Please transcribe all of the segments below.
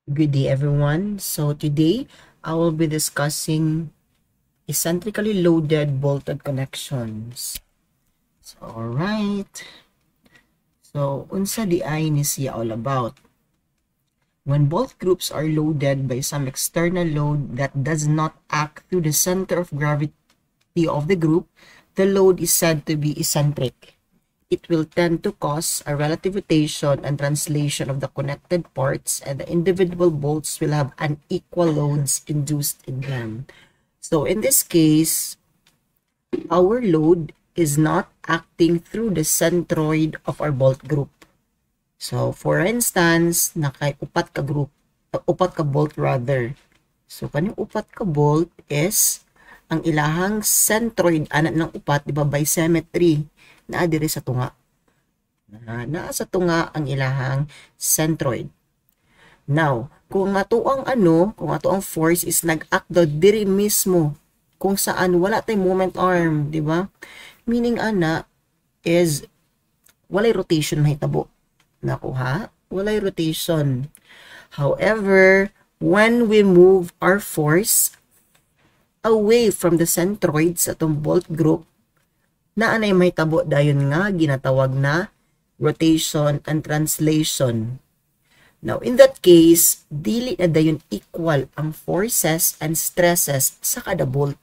Good day, everyone. So today I will be discussing eccentrically loaded bolted connections. So alright. So unsa di ay ni siya all about? When both groups are loaded by some external load that does not act through the center of gravity of the group, the load is said to be eccentric. It will tend to cause a relative rotation and translation of the connected parts, and the individual bolts will have unequal loads induced in them. So in this case, our load is not acting through the centroid of our bolt group. So for instance, nakay upat ka bolt rather. So kaning upat ka bolt is ang ilahang centroid ana ng upat, di ba, by symmetry naa diri sa tunga. Naa sa tunga ang ilahang centroid. Now, kung ato ang force is nag-act diri mismo kung saan wala tay moment arm, di ba? Meaning ana is walay rotation mahitabo. Nakuha? Walay rotation. However, when we move our force away from the centroid sa atong bolt group, naanay mahitabo dayon nga ginatawag na rotation and translation. Now, in that case, dili na dayon equal ang forces and stresses sa kada bolt.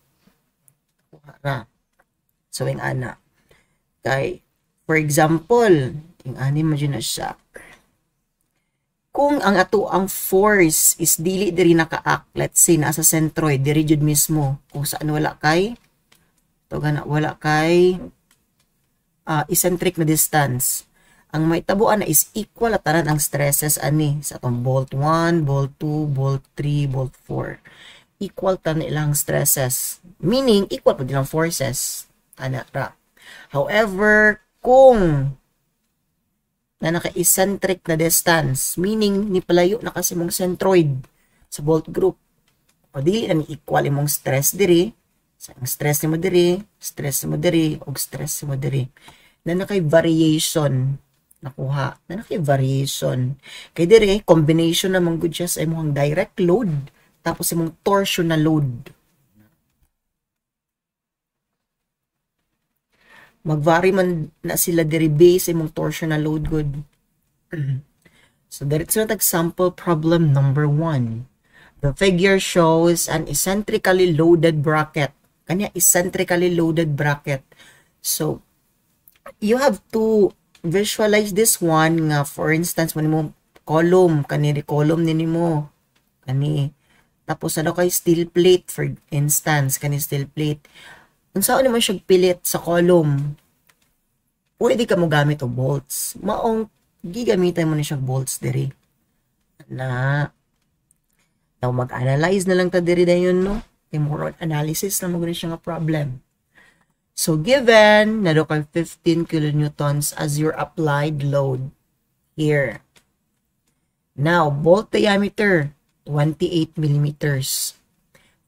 So, yung ana. Kay, for example, yung ani mo na siya. Kung ang ato ang force is dili diri naka-act, let's say nasa centroid, diri jud mismo, kung saan wala kay eccentric na distance. Ang may tabuan na is equal at tanan ang stresses ani sa atong bolt 1, bolt 2, bolt 3, bolt 4. Equal tanan ilang stresses. Meaning, equal pa din ang forces. Ana ra. However, kung na naka-eccentric na distance, meaning ni palayo na kasi mong centroid sa bolt group, o dili na ni equal imong stress diri, sa stress mo diri, stress mo diri, o stress mo diri. Na nakay variation nakuha na variation kay dire combination namang good siya sa imong direct load tapos imong torsional load. Magvary man na sila dire base imong torsional load good. So diretso na example problem number 1. The figure shows an eccentrically loaded bracket. Kanya eccentrically loaded bracket. So you have to visualize this one nga, for instance, man mo column, kaniri column nini mo. Kani. Tapos ano kay steel plate, for instance, kani steel plate. Unsaon naman siya pilit sa column? Pwede ka mo gamit o bolts. Maong gigamitan mo na siya bolts diri. Na now mag-analyze na lang ta diri dayon, no? More analysis na mo siya nga problem. So, given na do kay 15 kilonewtons as your applied load here. Now, bolt diameter, 28 millimeters.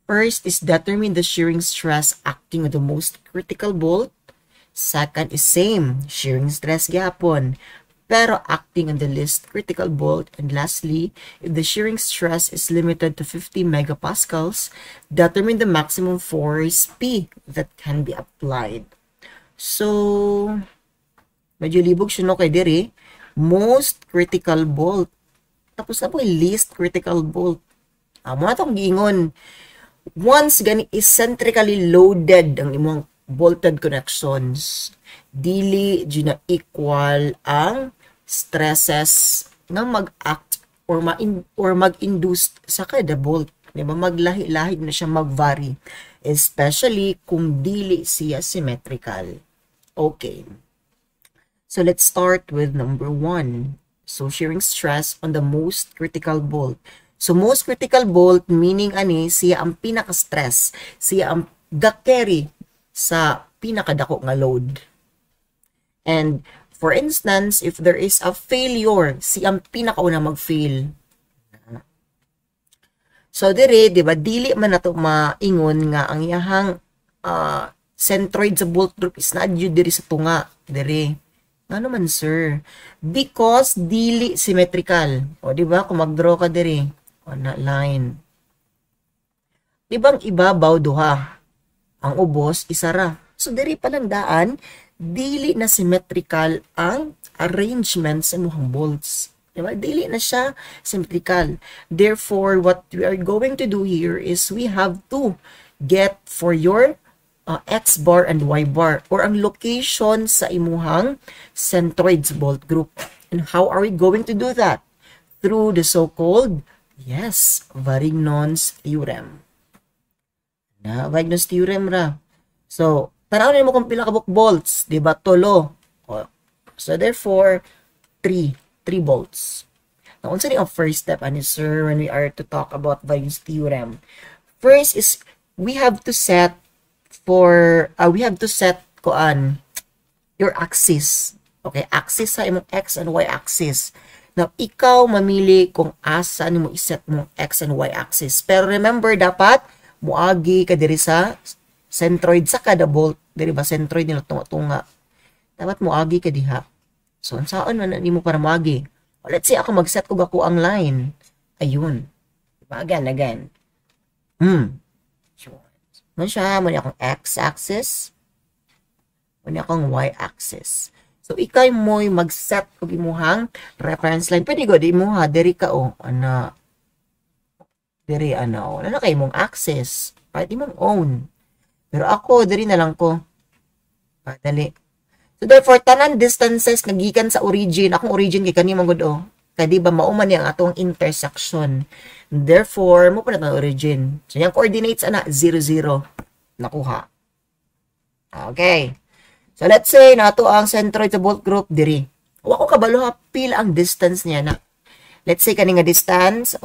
First is determine the shearing stress acting on the most critical bolt. Second is same, shearing stress gyapon, pero acting on the least critical bolt. And lastly, if the shearing stress is limited to 50 megapascals, determine the maximum force P that can be applied. So, medyo libog siya no kay diri. Most critical bolt. Tapos na po yung least critical bolt. Mo atong giingon. Once gani eccentrically loaded ang imong bolted connections, dili na equal ang stresses nga mag-act or mag-induce sa kada bolt. Diba? Maglahi-lahi na siya mag-vary. Especially kung dili siya symmetrical. Okay. So let's start with number 1. So shearing stress on the most critical bolt. So most critical bolt meaning ani siya ang pinaka-stress, siya ang ga-carry sa pinakadako nga load. And for instance, if there is a failure, siya ang pinakauna mag-fail. So dire, di ba, dili man nato maingon nga ang iyahang centroid sa bolt group is na diri sa tunga, dire. Ano man, sir? Because dili symmetrical. O di ba, kung mag-draw ka dire, O na line. Di bang ibabaw duha? Ang ubos, isa ra. So, diri palang daan, dili na symmetrical ang arrangement sa muhang bolts. Diba? Dili na siya symmetrical. Therefore, what we are going to do here is we have to get for your X bar and Y bar or ang location sa imuhang centroids bolt group. And how are we going to do that? Through the so-called, yes, Varignon's theorem. Na, Varignon's theorem ra. So, tanaw na mo kung pila ka bolts, di ba? Tolo. So, therefore, 3 bolts. Now, unsa ni ang first step, ani sir, when we are to talk about Varignon's theorem? First is, we have to set koan, your axis. Okay, axis sa imong X and Y axis. Now, ikaw mamili kung asa ni mo iset mong X and Y axis. Pero remember, dapat muagi ka diri sa centroid sa kada bolt. Diri ba centroid nila tunga-tunga. Dapat muagi ka diha. So, saan man nimo para muagi? Let's say ako mag-set ko ako ang line. Ayun. Diba? Again. So, man siya, man akong x-axis, man akong y-axis. So, ikay mo'y mag-set og imuhang reference line. Pwede ko, di mo ha, diri ka o, diri ano kay mong access, pwede mong own. Pero ako, diri na lang ko. Dali. So, therefore, tanan distances nagikan sa origin. Akong origin kay kanimo gud o. Kaya di ba mauman yang atong intersection. Therefore, mo pa na origin. So, yung coordinates ana 0, 0. Nakuha. Okay. So, let's say na ito ang centroid sa bolt group diri. Wa ko kabalo ha pila ang distance niya na. Let's say kani nga distance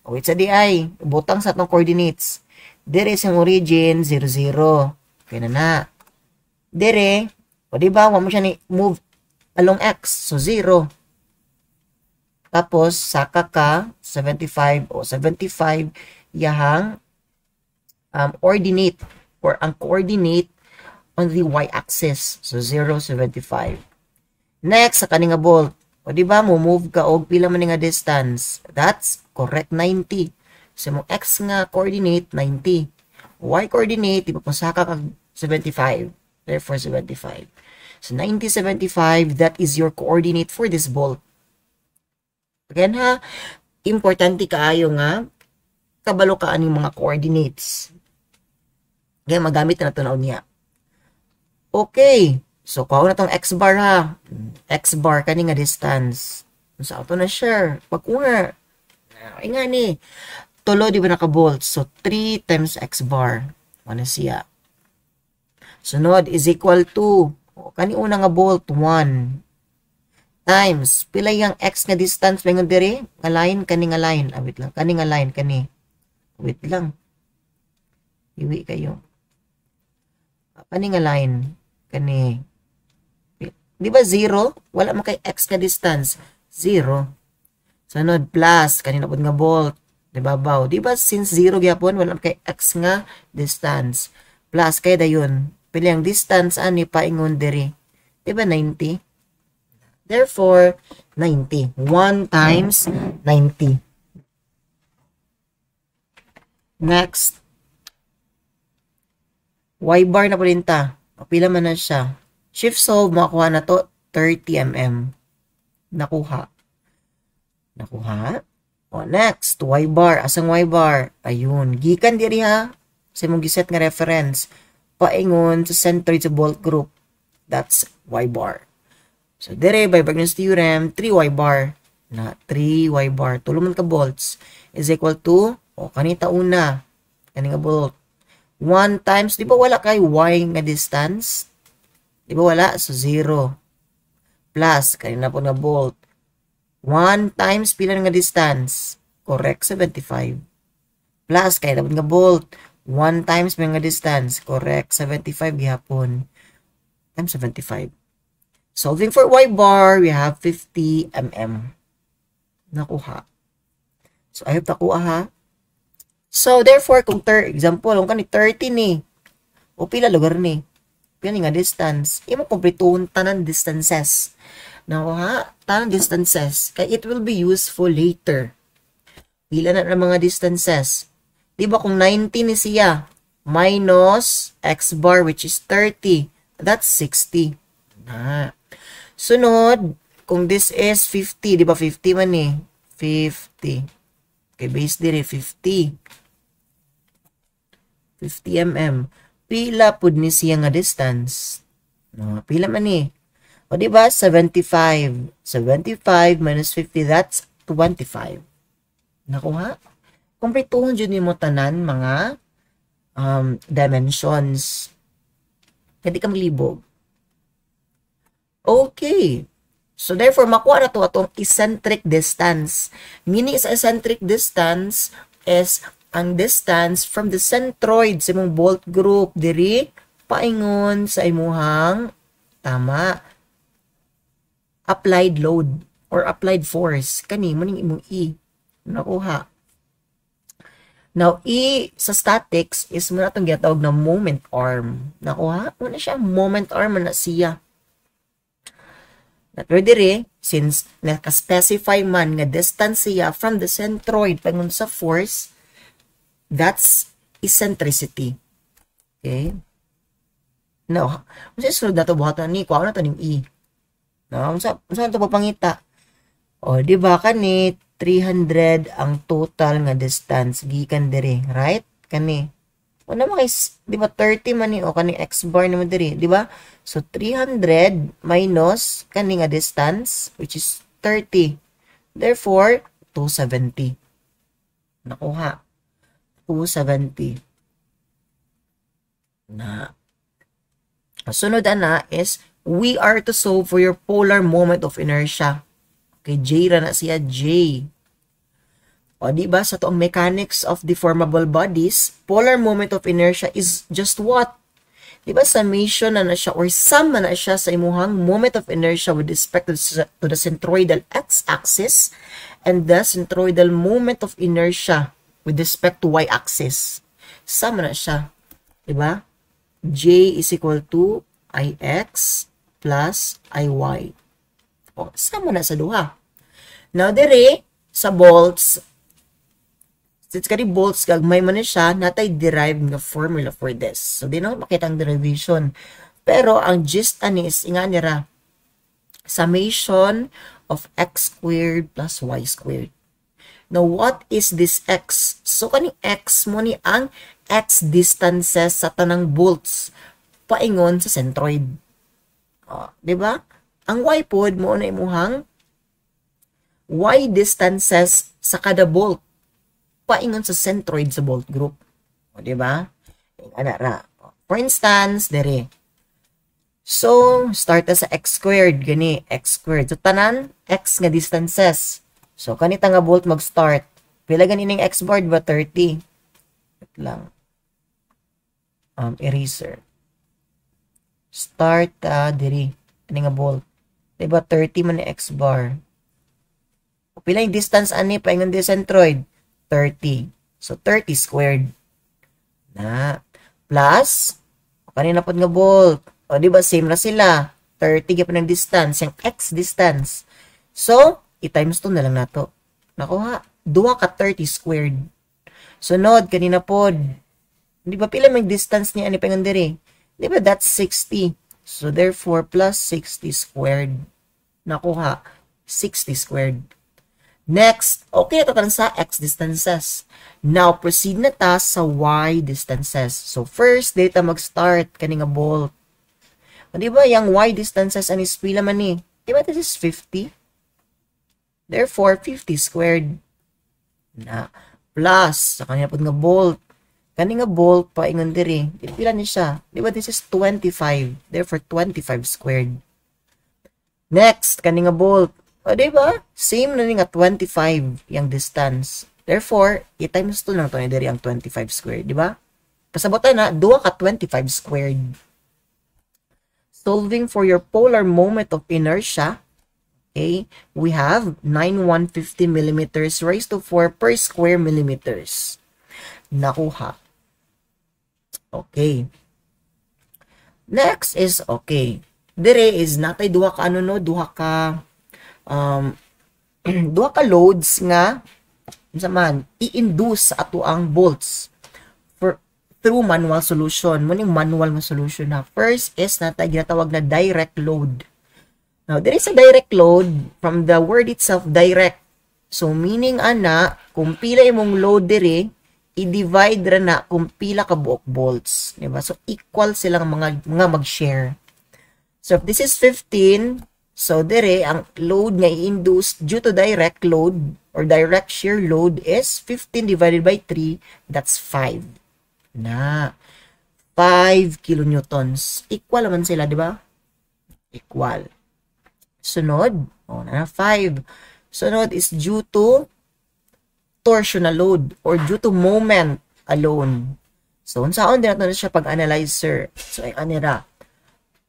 wait sa di ay butang sa atong coordinates. Diri sa origin 0, 0. Okay na. Dere, o diba, wala mo siya ni move along x. So, 0. Tapos, saka ka, 75 o 75, yahang ordinate or ang coordinate on the y-axis. So, 0, 75. Next, sa kaninga bolt. O diba, move ka og pila man nga distance. That's correct, 90. So, mong x nga coordinate, 90. Y coordinate, diba, kung saka ka 75. Therefore, 75. So, 90, 75, that is your coordinate for this bolt. Again ha, importante kaayo nga, kabalo ka ang mga coordinates. Kaya magamit na ito na niya. Okay. So, kuha na itong x bar ha. X bar, kani nga distance. Sa auto na share. Pagkuha. Ay nga ni. Tulo, di ba naka-bolt? So, 3 times x bar. Ano siya? Sunod is equal to, kani una nga bolt, 1. Times, pila yung x nga distance, may nga diri, nga line, kani nga line. Wait lang, kani nga line, kani. Wait lang. Iwi kayo. Kani nga line, kani. Di ba 0? Wala mo kay x nga distance. 0. Sunod, plus, kanina po nga bolt. Di ba, baw? Di ba, since 0 gyapon, wala mo kay x nga distance. Plus, kaya dayon. Pila yung distance, ani pa ingon diri. Di ba, 90? Therefore, 90. 1 times 90. Next. Y bar na po rin ta. Pila man na siya. Shift solve, makakuha na to 30 mm. Nakuha. O, next. Y bar. Asang Y bar? Ayun. Gikan diri ha. Sa mong giset nga reference. Paingon sa center sa bolt group. That's Y bar. So, dire, by Varignon's theorem, 3y bar. Na 3y bar. Tuluman ka bolts. Is equal to, kanita una. Kani nga bolt. 1 times, di ba wala kay y nga distance? Di ba wala? So, 0. Plus, kanina po nga bolt. 1 times, pila nga distance? Correct, 75. Plus, kanina po nga bolt. 1 times may nga distance. Correct, 75 gihapon. Times 75. Solving for y bar, we have 50 mm. Nakuha. So, I hope nakuha ha. So, therefore, kung example, kung kani 30 ni, o pila lugar ni, pila nga distance, imo kumplituhon tanan distances. Nakuha, tanan distances, kaya it will be useful later Pila na mga distances. Di ba kung 90 ni siya, minus x bar which is 30, that's 60. Na. Sunod, kung this is 50, di ba 50 man eh? 50. Okay, base dire 50. 50 mm. Pila pud ni siya nga distance? No, pila man eh? O di ba 75. 75 minus 50, that's 25. Nakuha? Kumplituhon dyan mo tanan mga dimensions. Hindi ka maglibog. Okay. So therefore, makuha na to atong eccentric distance. Meaning sa eccentric distance is ang distance from the centroid sa imong bolt group diri paingon sa imuhang tama applied load or applied force. Kani mo ning imong E. Nakuha. Now, E sa statics is mo na itong ginatawag na moment arm. Nakuha? Muna siya, moment arm na siya. Pero dire, since naka-specify man nga distance siya from the centroid pangun sa force, that's eccentricity. Okay? Now, kung sa sunod na ito, buhatan ni, kuha na ito ng E. No? Kung saan ito papangita? O, di ba kanit, 300 ang total nga distance gikan dire, right? Kani. O naman kay, di ba 30 man ni o kani x bar naman dire, di ba? So 300 minus kani nga distance which is 30. Therefore 270. Nakuha. 270. Na. Sunod na is we are to solve for your polar moment of inertia. Okay, J ra na siya, J. O, di ba, sa toong mechanics of deformable bodies, polar moment of inertia is just what? Di ba, summation na siya or sum na siya sa imuhang moment of inertia with respect to the centroidal x-axis and the centroidal moment of inertia with respect to y-axis. Sum na siya. Di ba? J is equal to Ix plus Iy. O, sama na sa duha. Now, dire, sa bolts, since kani bolts, gagmay man na siya, natay derived nga formula for this. So, di na makita ang derivation. Pero, ang gist ani is, nga nira, summation of x squared plus y squared. Now, what is this x? So, kani x mo ni ang x distances sa tanang bolts paingon sa centroid. O, di ba? Ang y pod mo na imuhang y distances sa kada bolt paingon sa centroid sa bolt group. O, di ba? For instance, dere. So, start sa x squared, gani, x squared. So, tanan, x nga distances. So, kanita nga bolt mag-start. Pila ganin ng x bar, ba 30? Wait lang. Eraser. Start, dere. Ano nga bolt? Diba 30 man ni x bar. Pila yung distance ani paingon di centroid? 30. So 30 squared. Na plus kanina pod nga bolt. O di ba same na sila? 30 gyud ng distance, yung x distance. So i-times 2 na lang nato. Nakuha, 2 ka 30 squared. Sunod kanina pod. Di ba pila may distance ni ani paingon diri? Di ba that's 60. So therefore plus 60 squared. Nakuha, 60 squared. Next, okay, tatan sa x distances. Now, proceed na ta sa y distances. So, first, data mag-start, kaninga bolt. O, diba, yung y distances, anis pila man ni? Diba, this is 50? Therefore, 50 squared. Na, plus, sa kanina po nga bolt. Kaninga bolt, paingon diri. Pila ni siya? Diba, this is 25. Therefore, 25 squared. Next, kaninga bolt. O, diba? Same na nga 25 yung distance. Therefore, i-times 2 lang ito na ang 25 squared. Diba? Pasabotan na, 2 ka 25 squared. Solving for your polar moment of inertia, okay, we have 9150 millimeters raised to 4 per square millimeters. Nakuha. Okay. Next is, okay. Dire is natay duha ka duha ka loads nga unsa man i-induce sa ato ang volts through manual solution. Muning manual nga solution na. First is natay ginatawag na direct load. Now, there is a direct load from the word itself, direct. So, meaning ana, kung pila imong load diri, i-divide ra na kung pila ka buok volts. Diba? So, equal silang mga mag-share. So, if this is 15, so diri, ang load nga i-induce due to direct load or direct shear load is 15 divided by 3, that's 5. Na 5 kilonewtons. Equal naman sila, di ba? Equal. Sunod, na 5. Sunod is due to torsional load or due to moment alone. So, unsaon din natin siya pag-analyze, sir? So, ay anira.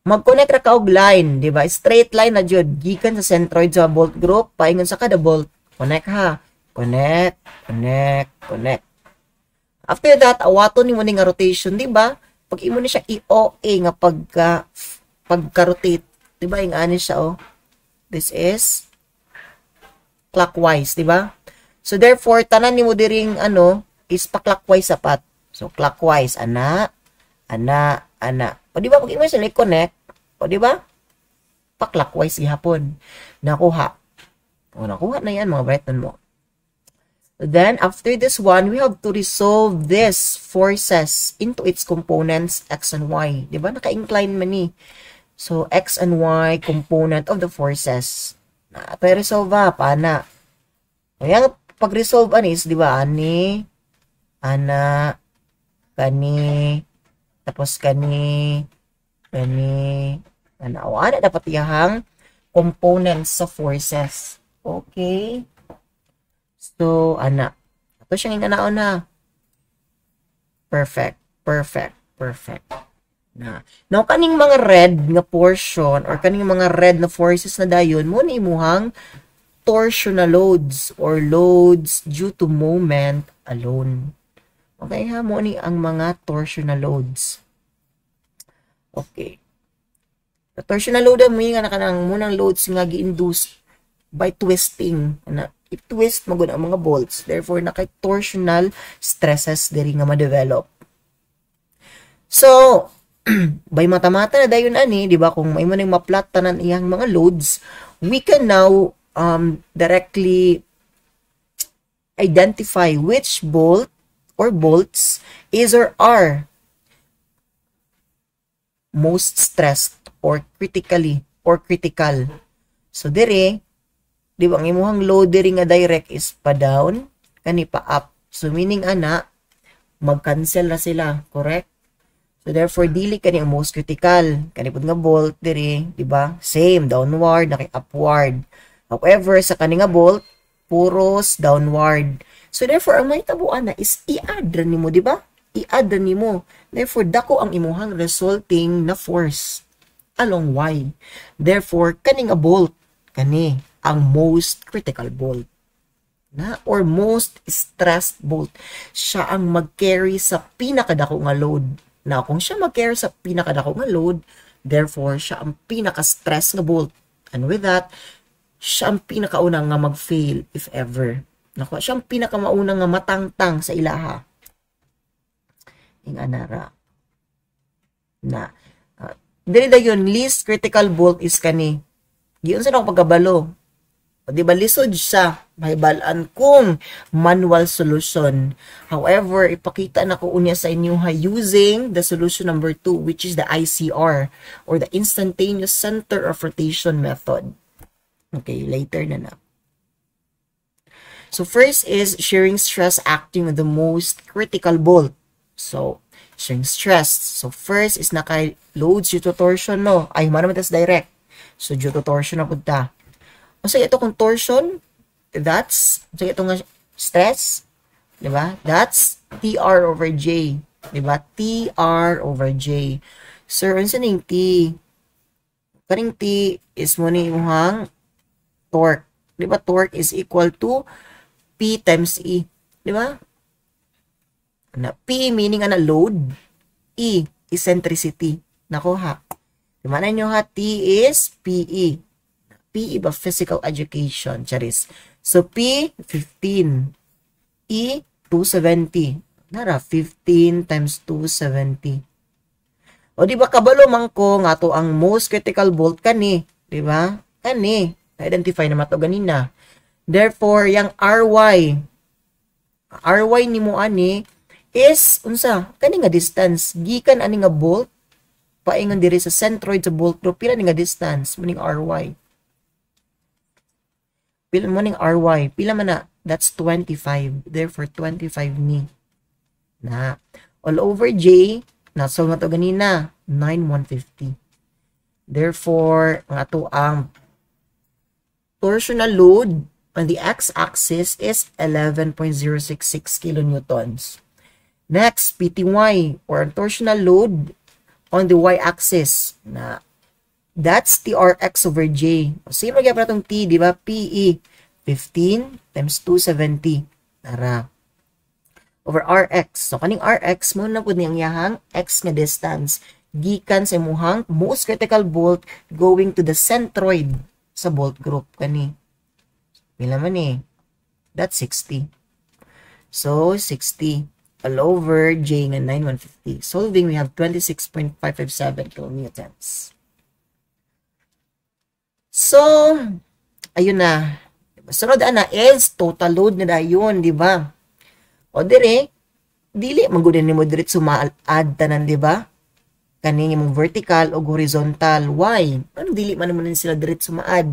Mag-connect ra ka og line, di ba? Straight line na jud gikan sa centroid sa bolt group paingon sa kada bolt. Connect ha. Connect, connect, connect. After that, awaton ni mo nga rotation, di ba? Pag imo ni siya i-OA nga pagka-rotate, di ba? Yung ani siya, oh. This is clockwise, di ba? So, therefore, tanan ni mo diring, is pa-clockwise sapat. So, clockwise, ana. O, di ba? Pag imo siya i-connect, o, di ba? Pa-clockwise ihapon. Nakuha. O, nakuha na yan, mga Brighton mo. Then, after this one, we have to resolve this forces into its components, x and y. Diba? Naka-incline man ni. So, x and y component of the forces. Ito resolve ba? Paana? Kaya, pag-resolve anis, diba? Ani, ana, kani, tapos kani, ana. O, ana dapat iyahang components sa forces. Okay. So, ana. Ito siyang inanaon na. Perfect. Now, kaning mga red nga portion or kaning mga red na forces na dayon, mo ni imuhang torsional loads or loads due to moment alone. Okay ha? Mo ni ang mga torsional loads. Okay. The torsional load mo nga na kanang munang loads nga gi-induce by twisting. I-twist mo ang mga bolts. Therefore, naka-torsional stresses diri nga ma-develop. So, by mata-mata na dayon ani, di ba, kung may mo nang ma-plot tanan iyang mga loads, we can now directly identify which bolt or bolts is or are most stressed or critical. So, diri, di ba, ang imuhang load diri nga direct is pa down, kani pa up. So, meaning ana, mag-cancel na sila, correct? So, therefore, dili kani ang most critical. Kani pud nga bolt diri, di ba? Same, downward, upward. However, sa kani nga bolt, puros downward. So, therefore, ang may tabuan na is i-add ra nimo, di ba? I-add ra nimo. Therefore, dako ang imuhang resulting na force along Y. Therefore, kani nga bolt, kani ang most critical bolt or most stressed bolt. Siya ang mag-carry sa pinakadako nga load. Now, kung siya mag-carry sa pinakadako nga load, therefore, siya ang pinaka-stress nga bolt. And with that, siya ang pinakaunang nga mag-fail, if ever. Naku, siya ang pinakamaunang nga matangtang sa ilaha. Ing anara. Dili dayon, least critical bolt is kani. Giyon sa nang pagkabalo. O, di ba, lisod siya, mahibalaan kung manual solution. However, ipakita na ko unya sa inyo using the solution number 2, which is the ICR, or the instantaneous center of rotation method. Okay, later na. So, first is shearing stress acting on the most critical bolt. So, shearing stress. So, first is naka-loads due to torsion, no? Ay, manaman tas direct. So, due to torsion na punta. So, ito kung torsion, that's, so ito nga stress, di ba? That's TR over J, di ba? TR over J. Sir, ano sa ning T? Karing T is mo ni imuhang torque. Di ba? Torque is equal to P times E. Di ba? P meaning na load, E, eccentricity. Nako ha. Dimana nyo ha, T is PE. P iba physical education, charis. So, P, 15. PE, 270. Nara, 15 times 270. O, di ba, kabalo man ko nga to ang most critical bolt kani. Di ba? Kani. Na-identify naman to ganina. Therefore, yung RY ni mo ani is, unsa, kani nga distance. Gikan ani nga bolt, paingon diri sa centroid sa bolt group, pila ni nga distance, muning RY. Pila muning RY, pila man na, that's 25. Therefore, 25 ni. Na, all over J, na-solve na to ganina, 9,150. Therefore, ang ato ang torsional load on the x-axis is 11.066 kilonewtons. Next, PTY, or torsional load on the y-axis. Na, that's TRX over J. Same lagi pa itong T, di ba? PE, 15 times 270. Tara. Over Rx. So, kaning Rx, muna po niyang yahang X nga distance. Gikan sa imuhang most critical bolt going to the centroid sa bolt group. Kani. Pila man eh. That's 60. So, 60 all over J nga 9,150. Solving, we have 26.557 kilonewtons. So, ayun na. Sunod na is total load na dayon, di ba? O dire, dili magudin nimo diretso ma-add tanan, di ba? Kani imong vertical o horizontal. Why? Ano dili man naman sila diretso ma-add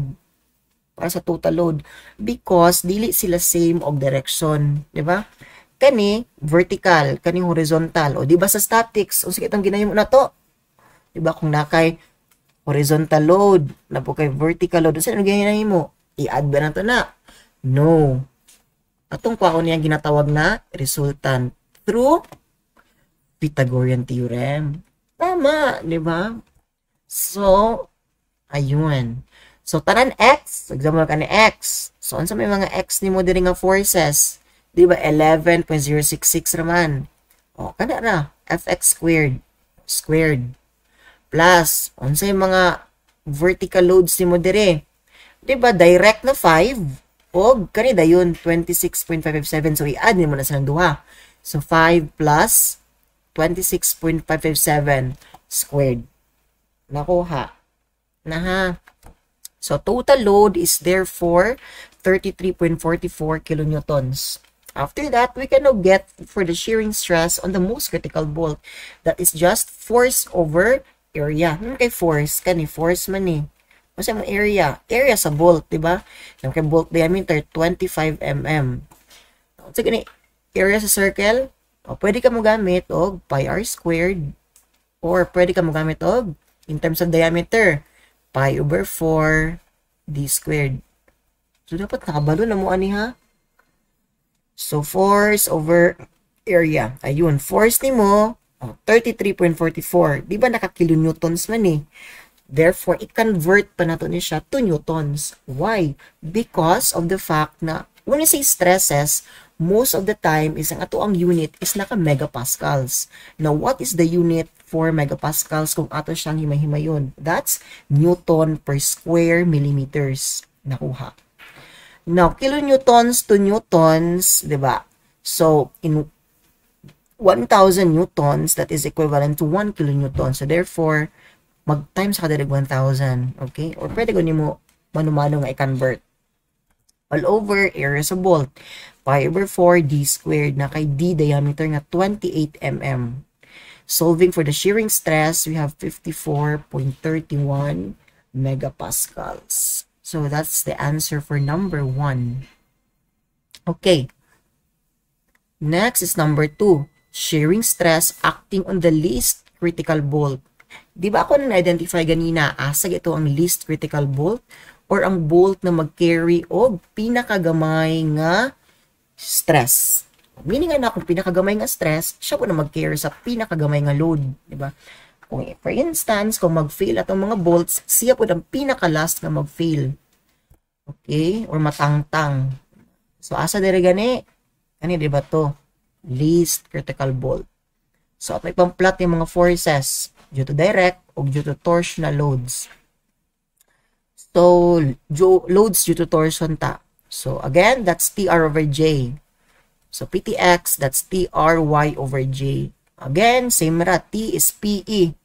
para sa total load? Because dili sila same og direction, di ba? Kani vertical, kani horizontal. O di ba sa statics, unsa kitang ginahimo na to? Di ba kung nakay horizontal load, na po kay vertical load, unsa ginahimo? I-add ba na to na? No. Atong pa ako niya ginatawag na resultant through Pythagorean theorem. Tama, di ba? So, ayun. So, tanan X, example ka ni X. So, ano sa may mga X ni mo diri nga forces? Di ba, 11.066 naman. O, kada na, Fx squared, plus, ano sa mga vertical loads ni mo diri? Di ba, direct na 5, o, kani dayon 26.557. So, i-add mo na silang duha. So, 5 plus 26.557 squared. Nakuha. Na ha. So, total load is therefore 33.44 kilonewtons. After that, we can now get for the shearing stress on the most critical bolt. That is just force over area. Kay force, kani force man eh. Kasi ang area sa bolt, di ba? Yung kay bolt diameter, 25 mm. So, gani, area sa circle, o, pwede ka mo gamit og pi r squared, or pwede ka mo gamit og, in terms of diameter, pi over 4 d squared. So, dapat nakabalo na mo ani ha? So, force over area. Ayun, force ni mo, 33.44. Di ba naka-kilonewtons man eh? Therefore, i-convert pa nato ni siya to newtons. Why? Because of the fact na when you say stresses, most of the time is ang ato ang unit is naka megapascals. Now, what is the unit for megapascals kung ato siyang himay-himayon? That's Newton per square millimeters. Nakuha. Now, kilonewtons to newtons, di ba? So, in 1,000 newtons, that is equivalent to 1 kilonewton. So, therefore, mag-times sa kadalag 1,000. Okay? Or pwede ko nimo mano-mano nga i-convert. All over area sa bolt. Pi over 4 d squared na kay d diameter nga 28 mm. Solving for the shearing stress, we have 54.31 megapascals. So that's the answer for number 1. Okay. Next is number 2. Shearing stress acting on the least critical bolt. Di ba ako na na-identify ganina, asag ito ang least critical bolt or ang bolt na mag-carry o pinakagamay nga stress. Meaning na kung pinakagamay nga stress, siya po na mag-carry sa pinakagamay nga load. Di ba? Kung, for instance, kung mag-fail atong mga bolts, siya po ang pinaka-last nga mag-fail. Okay? Or matangtang. So, asa dire gani? Kani, di ba to? Least critical bolt. So, at may pang-plot yung mga forces due to direct o due to torsional loads. So, loads due to torsion ta. So, again, that's TR over J. So PTX, that's TRY over J. Again, same ra. T is PE.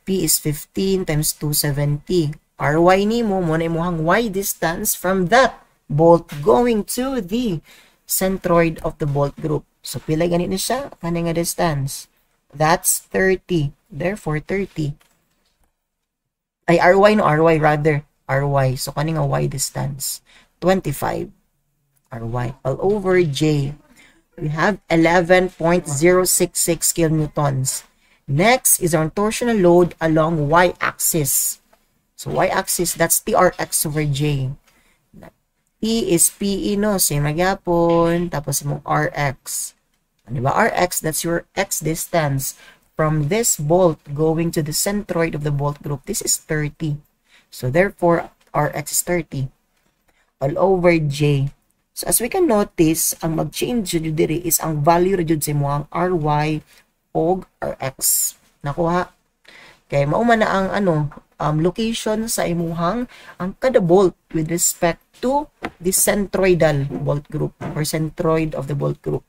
P is 15 times 270. RY ni mo, muna imuhang Y distance from that bolt going to the centroid of the bolt group. So, pila ganit na siya? Kani nga distance? That's 30. Therefore, 30. Ay, RY no, RY rather. RY. So, kani nga Y distance? 25. RY. All over J. We have 11.066 kilonewtons. Next is our torsional load along Y-axis. So, Y-axis, that's TRX over J. P is PE, no? Same magyapon. Tapos mong RX. Diba? RX, that's your X distance from this bolt going to the centroid of the bolt group. This is 30. So, therefore, RX is 30. All over J. So, as we can notice, ang mag-change jud diri is ang value jud sa mo ang RY o RX. Nakuha. Kaya mauma na ang location sa imuhang ang kada bolt with respect to the centroidal bolt group or centroid of the bolt group.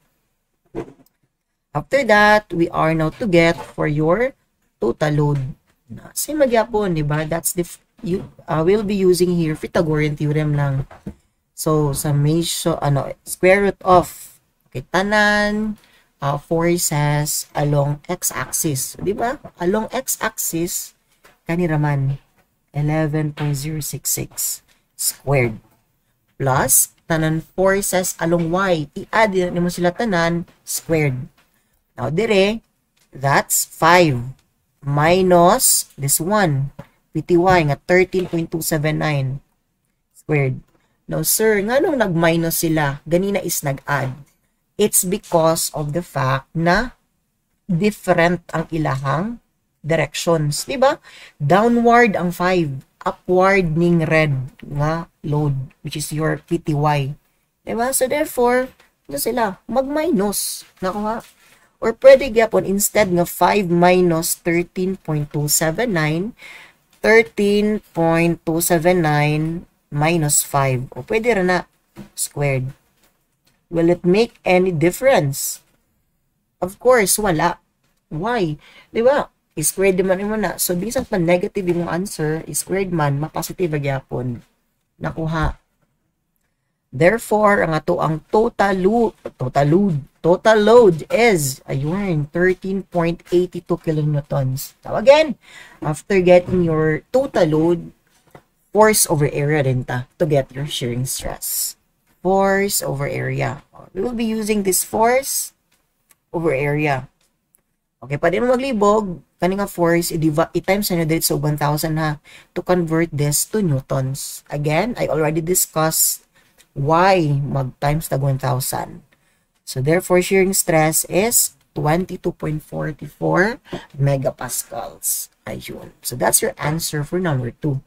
After that, we are now to get for your total load. Same magyapon, di ba? That's the we'll be using here Pythagorean theorem lang. So summation square root of tanan forces along x-axis, di ba? Along x-axis kaniraman 11.066 squared plus tanan forces along y, i-add din mo sila tanan squared. Now dire, that's 5 minus this one PTY nga 13.279 squared. Now sir, nga nung nag-minus sila, ganina is nag-add. It's because of the fact na different ang ilahang directions, di ba? Downward ang 5, upward ning red nga load, which is your PTY. Di ba? So therefore, ito sila, mag-minus. Nakuha. Or pwede gyapon, instead nga 5 minus 13.279, 13.279 minus 5. O pwede rin na squared. Will it make any difference? Of course, wala. Why? Di ba? Squared man mo na. So, bisan pa negative yung answer, squared man, mapositive agyapon. Nakuha. Therefore, ang ato ang total load is, ayun, 13.82 kilonewtons. So, again, after getting your total load, force over area din ta to get your shearing stress. Force over area. We will be using this force over area. Okay, pa din mo maglibog, kaning nga force, i-times na dito sa 1,000 ha, to convert this to newtons. Again, I already discussed why mag-times tag 1,000. So, therefore, shearing stress is 22.44 megapascals. Ayun. So, that's your answer for number 2.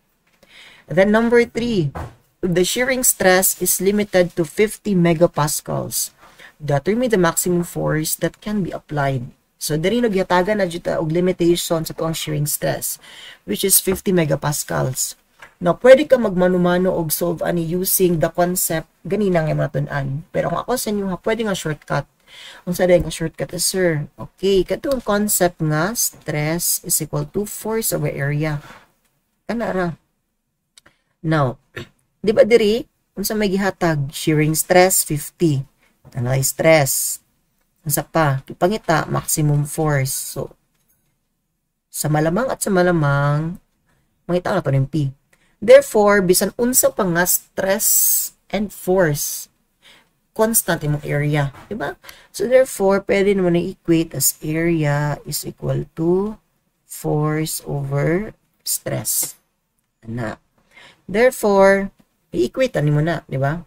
And then, number 3, the shearing stress is limited to 50 megapascals. Determine the maximum force that can be applied. So, diri nagyatagan na dito og limitation sa tuang shearing stress, which is 50 megapascals. Now, pwede ka magmanumano og solve ani using the concept ganina nga matun-an. Pero kung ako sa inyo ha, pwede nga shortcut. Kung sa nga shortcut is, sir, okay, katong concept nga stress is equal to force over area. Kanara. Now, di ba diri, kung sa may gihatag, shearing stress 50. Analyze stress. Sa pa, pangita, maximum force. So, sa malamang at sa malamang, mangita na to ng P. Therefore, bisan unsa pa nga stress and force, constant imong area. Diba? So, therefore, pwede naman i-equate as area is equal to force over stress. Na. Therefore, i-equate mo na, diba?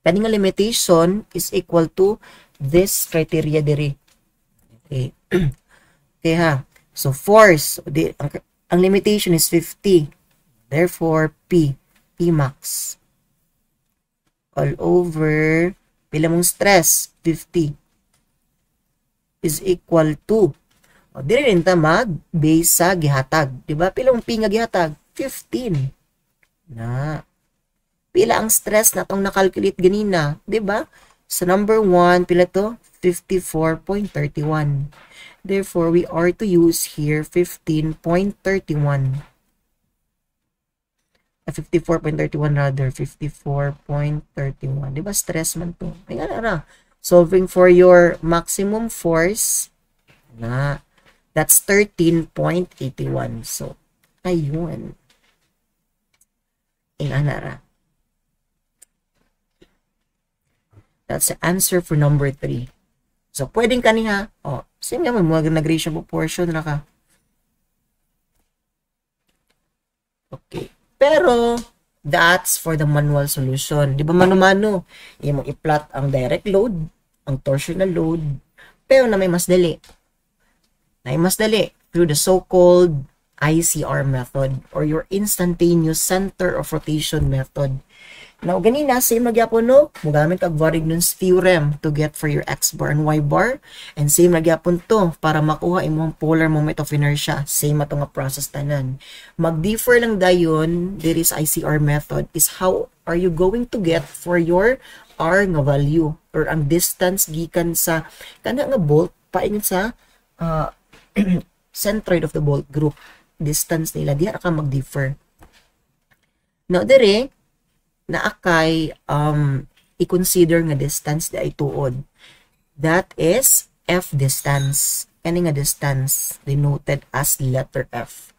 Kani nga limitation is equal to this criteria diri. Okay. Okay ha. So, force, ang limitation is 50. Therefore, P max. All over, pila mong stress, 50. Is equal to, diri rin ta mag-base sa gihatag. Diba? Pila mong P nga gihatag? 15. Na. Pila ang stress na itong nakalculate ganina. Diba? Sa number 1, pila to? 54.31. Therefore, we are to use here 15.31. 54.31 rather, 54.31. Diba stress man to? Ayan na. Solving for your maximum force, na, that's 13.81. So, ayun. Ayan na. That's the answer for number 3. So, pwedeng kaniha, same nga mga nag-ratio proportion na ka. Okay. Pero, that's for the manual solution. Di ba mano-mano? Yung i-plot ang direct load, ang torsional load, pero na may mas dali. Through the so-called ICR method or your instantaneous center of rotation method. Now, ganina, same nagyapon, no? Mugamit kag Varignon's theorem to get for your x bar and y bar. And same nagyapon to para makuha imong polar moment of inertia. Same ato nga process tanan. Mag-differ lang dayon, there is ICR method, is how are you going to get for your R nga value or ang distance gikan sa kana nga bolt paingon sa centroid of the bolt group. Distance nila, diha ka mag-differ. Now, dere, na akay i-consider nga distance di ay tuod. That is F distance. Kani nga distance denoted as letter F.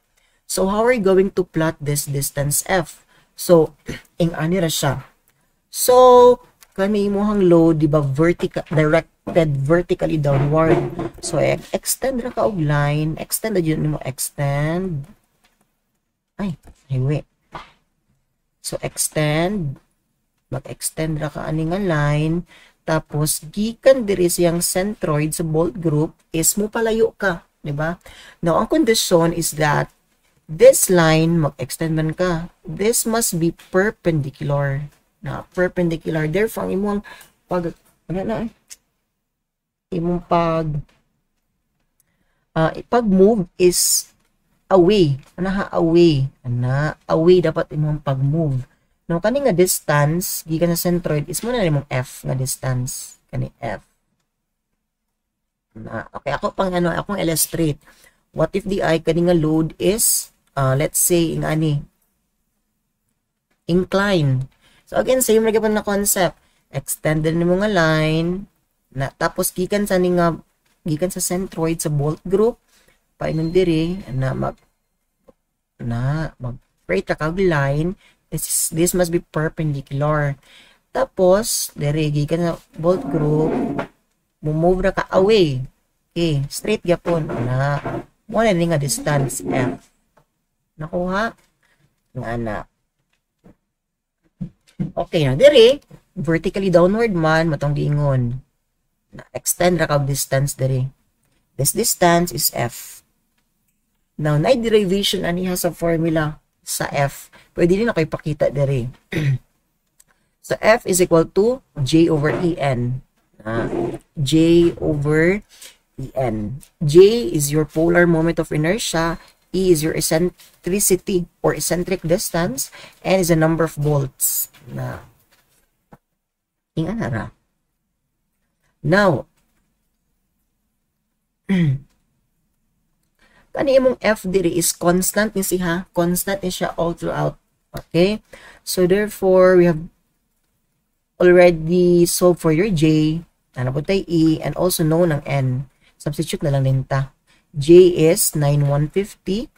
So, how are you going to plot this distance F? So, ani ra siya. So, kani imong load, di ba, directed vertically downward. So, extend ra ka og line. Extend na yun mo, extend. Wait. So, extend. Mag-extend ra ka ani nga line. Tapos, gikan diri siyang centroid sa bolt group is mo palayo ka. Diba? Now, ang condition is that this line, mag-extend man ka. This must be perpendicular. Perpendicular. Therefore, ang imong pag-move is away. Away dapat imong pag-move. No, kani nga distance, gikan sa centroid, is muna imong F nga distance. Kani F. Okay, akong illustrate. What if the kani nga load is, let's say, incline. So, again, same na gyapon na concept. Extended nimo nga line, tapos gikan sa centroid sa bolt group, painon diri mag-create ka line. This must be perpendicular. Tapos diri gikan sa bolt group, move ra ka away. Okay, straight gyapon mo na nga distance F. Nakuha nga. Okay na diri vertically downward man matong giingon. Extend ra ka distance diri. This distance is F. Now, na-derivation aniha sa formula sa F. Pwede din ako ipakita diri. So, F is equal to J over En. J over En. J is your polar moment of inertia. E is your eccentricity or eccentric distance. N is the number of volts. Now, kani imong F diri is constant ni siya, constant ni siya all throughout. Okay? So therefore, we have already solved for your J, napunta E, and also known ang N. Substitute na lang din ta. J is 9150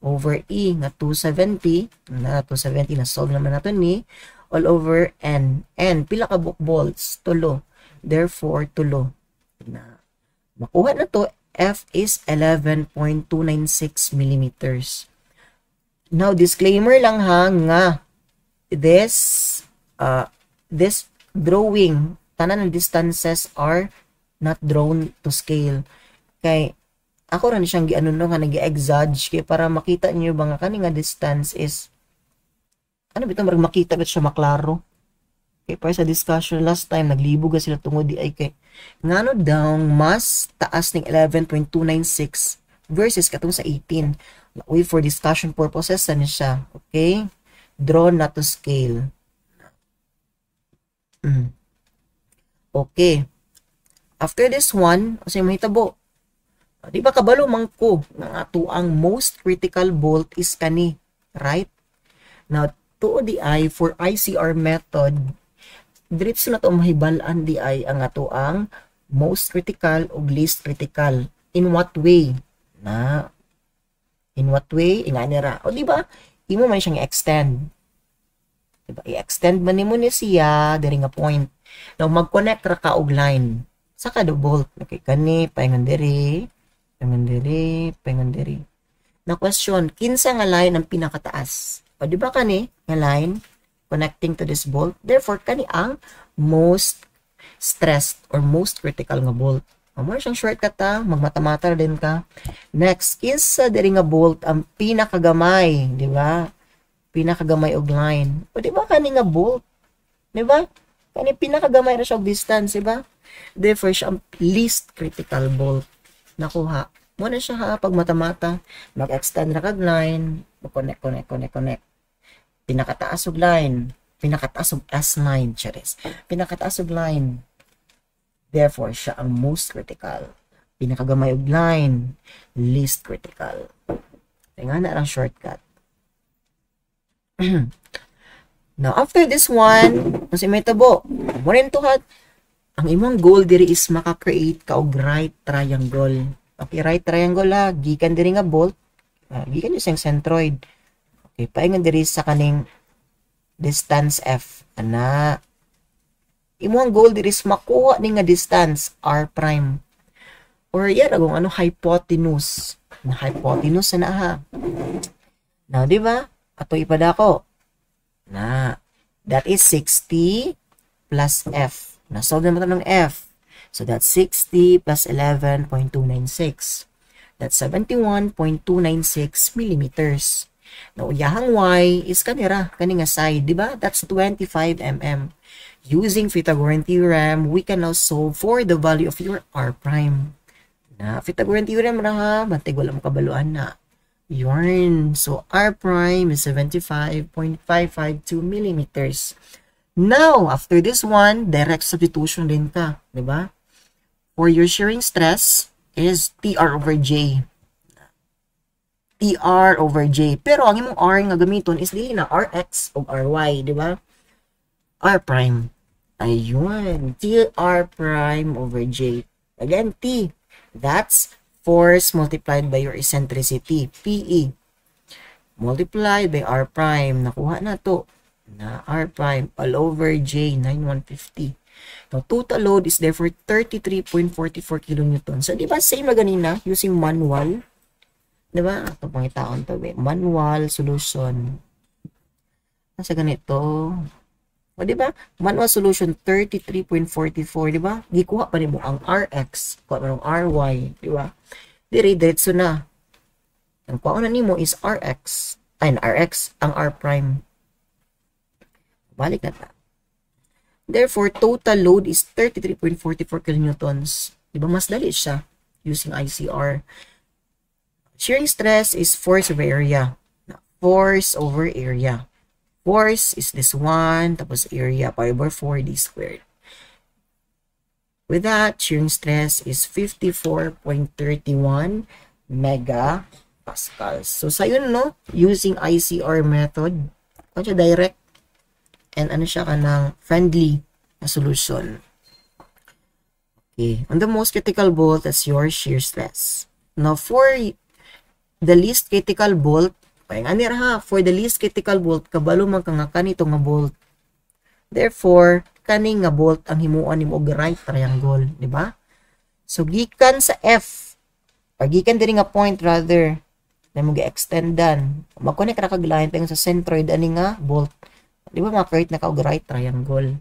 over E nga 270, na 270 na solve naman nato ni, all over N. N, pila ka volts? Tulo. Therefore, tulo. Makuha na to, F is 11.296 millimeters. Now, disclaimer lang ha, nga this drawing, tanan ng distances are not drawn to scale. Kay, ako rin siyang nga nag-exage, kaya para makita niyo ba nga kaning nga distance is, makita ba siya maklaro? Okay, para sa discussion last time, naglibog sila tungod di ay kay ngano daw mas taas ng 11.296 versus katong sa 18. We for discussion purposes na siya. Okay? Draw not to scale. Okay. After this one, kasi mahitabo. Di ba kabalo man ko nga ato ang most critical bolt is kani, right? Now, to di ay for ICR method, diretso na to mahibalan di ay ang ato ang most critical o least critical. In what way? In what way? Inganira. O di ba? Imo man siyang extend. Diba? I-extend man nimo ni siya diri nga point. Now mag-connect ra ka og line. Saka do bolt. Okay, kani paingon diri, paingon diri. Na question, kinsa nga line ang pinakataas? O di ba kani nga line connecting to this bolt? Therefore kani ang most stressed or most critical nga bolt. Mo siyang shortcut ta, magmatamata din ka. Next, kinsa diri nga bolt ang pinakagamay, di ba? Pinakagamay og line. O di ba kani nga bolt? Di ba? Kani pinakagamay ra siya og distance, di ba? Therefore siya ang least critical bolt. Nakuha. Mo na siya ha pag mata-mata, mag-extend ra kag line, connect. Pinakataas og line, pinakataas og S9, charis. Pinakataas og line. Therefore siya ang most critical. Pinakagamay og line, least critical. Nga na lang shortcut. Now, after this one, kasi may tabo, mo rin tuhat, ang imong goal diri is maka-create ka og right triangle. Okay, right triangle ha, gikan diri nga bolt, gikan yung siyang centroid. Okay, paingon diri sa kaning distance F. Ana, imong goal diri is makuha ni nga distance R prime. Or yan, agong ano, hypotenuse. Na hypotenuse na ha. Now, di ba? Ato ipadako. Na, that is 60 plus F. Na-solve naman ng F. So, that's 60 plus 11.296. That's 71.296 millimeters. Now, uyahang Y is kanira, kaninga side, di ba? That's 25 mm. Using Pythagorean theorem, we can now solve for the value of your R prime. Na, Pythagorean theorem na ha, bantig wala mo kabaluan na. Yarn. So, R prime is 75.552 millimeters. Now, after this one, direct substitution din ka. Diba? For your shearing stress is TR over J. TR over J. Pero, ang imong R nga gamiton is dili na RX o RY. Diba? R prime. Ayun. TR prime over J. Again, T. That's force multiplied by your eccentricity, PE, multiplied by R prime. Nakuha na to, na R prime, all over J, 9150. Now, total load is therefore 33.44 kN. So, di ba, same na ganina, using manual. Di ba? Ito pang itaon to, manual solution. Nasa ganito. O, di ba? Manual solution, 33.44, di ba? Gikuha pa rin mo ang RX, kuha pa rin RY, di ba? Diretso na. Ang kuha na nimo is RX, ay, RX, ang R prime. Balik na ta. Therefore, total load is 33.44 kilonewtons. Di ba? Mas dali siya using ICR. Shearing stress is force over area. Force over area. Force is this one, tapos area, pi over 4d squared. With that, shearing stress is 54.31 megapascals. So, sa yun, no, using ICR method, ano siya, direct, and ano siya ka ng friendly na solution. Okay, on the most critical bolt, that's your shear stress. Now, for the least critical bolt, for the least critical bolt, kabalo man ka nga kanito nga bolt. Therefore, kani nga bolt ang himuan nimo og right triangle, di ba? So, gikan sa F, or gikan diri nga point rather, na mo gi-extendan. Mag-connect ra kag line tayong sa centroid ani nga bolt. Di ba ma-create na ka og right triangle?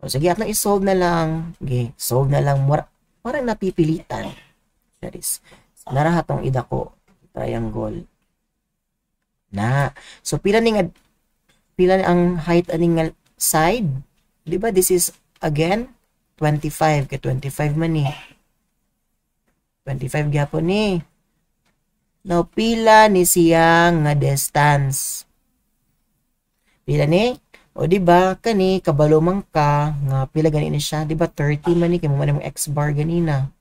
O, sige, at lang i-solve na lang. Okay, solve na lang. Marang napipilitan. That is, narahatong idako triangle. Na. So, pila ang height aning side? Di ba? This is, again, 25. Kaya 25 man eh. 25 gyapon eh. Now, pila ni siyang nga distance? Pila ni? O di ba kani kabalo man ka nga pila ganina siya, di ba 30 man ni kay mo man ang x bar ganina.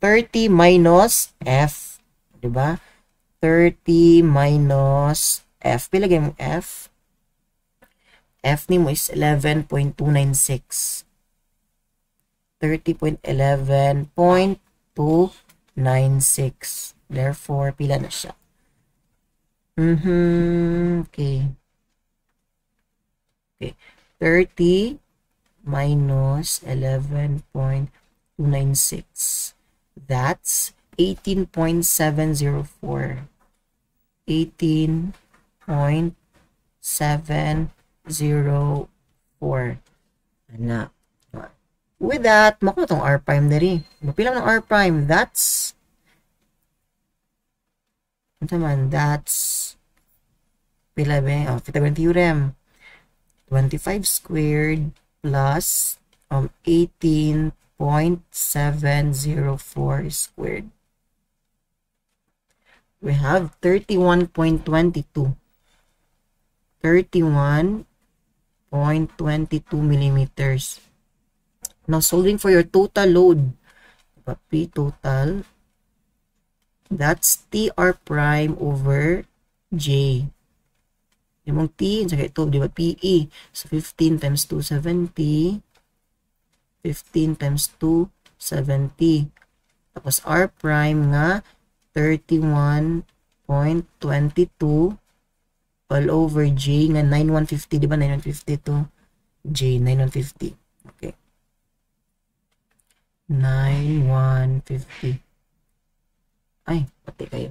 30 minus f, di ba? 30 minus f, pila gyud f? F ni mo is 11.296. 30.11.296. Therefore, pila na siya? Okay. Okay. 30 minus 11.296. That's 18.704. 18.704. Ana. With that, mako tong R prime diri. Mapila ng R prime? That's pila ba? Oh, Pythagorean theorem. 25 squared plus 18.704 squared. We have 31.22. 31.22 millimeters. Now, solving for your total load. P total. That's TR prime over J. Yung T, saka ito, di ba, PE. So, 15 times 270. 15 times 270. Tapos, R prime nga, 31.22 all over J nga 9150, di ba? 9150 to J, 9150. Okay. 9150. Ay, pati kayo.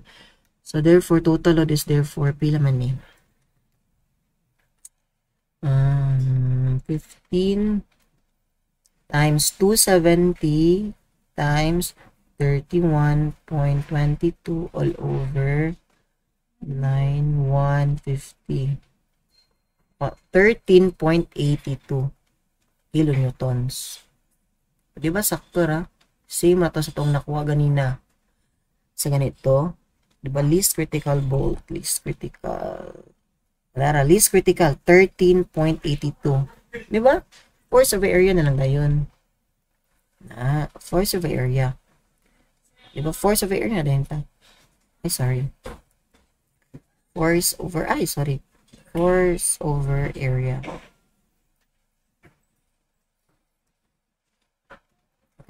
So, therefore, total load is therefore, pila man ni? 15 times 270 times 31.22 all over 9150. 13.82 kilonewtons. Di ba sakto ra? Same na to sa itong nakuha ganina. Sa ganito, di ba least critical bolt, least critical 13.82. Di ba? Force over area na lang gayon. Force over area. Di ba? Force over area na din ta. Force over area.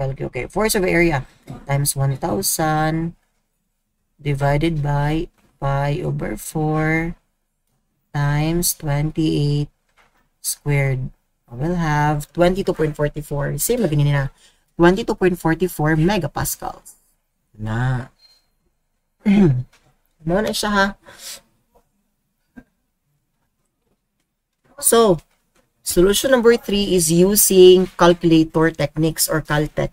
Okay. Force over area times 1,000 divided by pi over 4 times 28 squared. We'll have 22.44. Same na ganyan na. 22.44 megapascals. Na. Muna siya ha. So, solution number 3 is using calculator techniques or Caltech.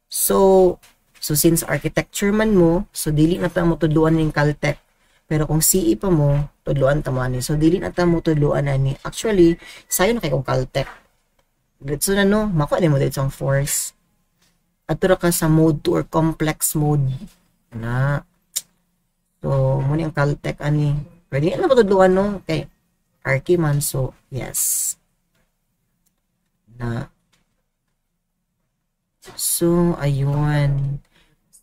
So since architecture man mo, so dili na ta mo tudluan ning Caltech. Pero kung CE pa mo, tudluan ta mo ani. So dili na ta mo tudluan ani. Actually, sayo na kay kung Caltech. So na no, makuha din mo dito ang force. Ato ra ka sa mode 2 or complex mode. Na. So, muna yung Caltech ani. Pwede na matudluan no kay Archi man. So, yes. Na. So, ayun.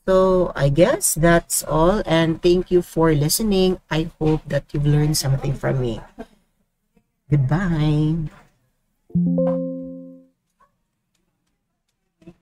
So, I guess that's all. And thank you for listening. I hope that you've learned something from me. Goodbye.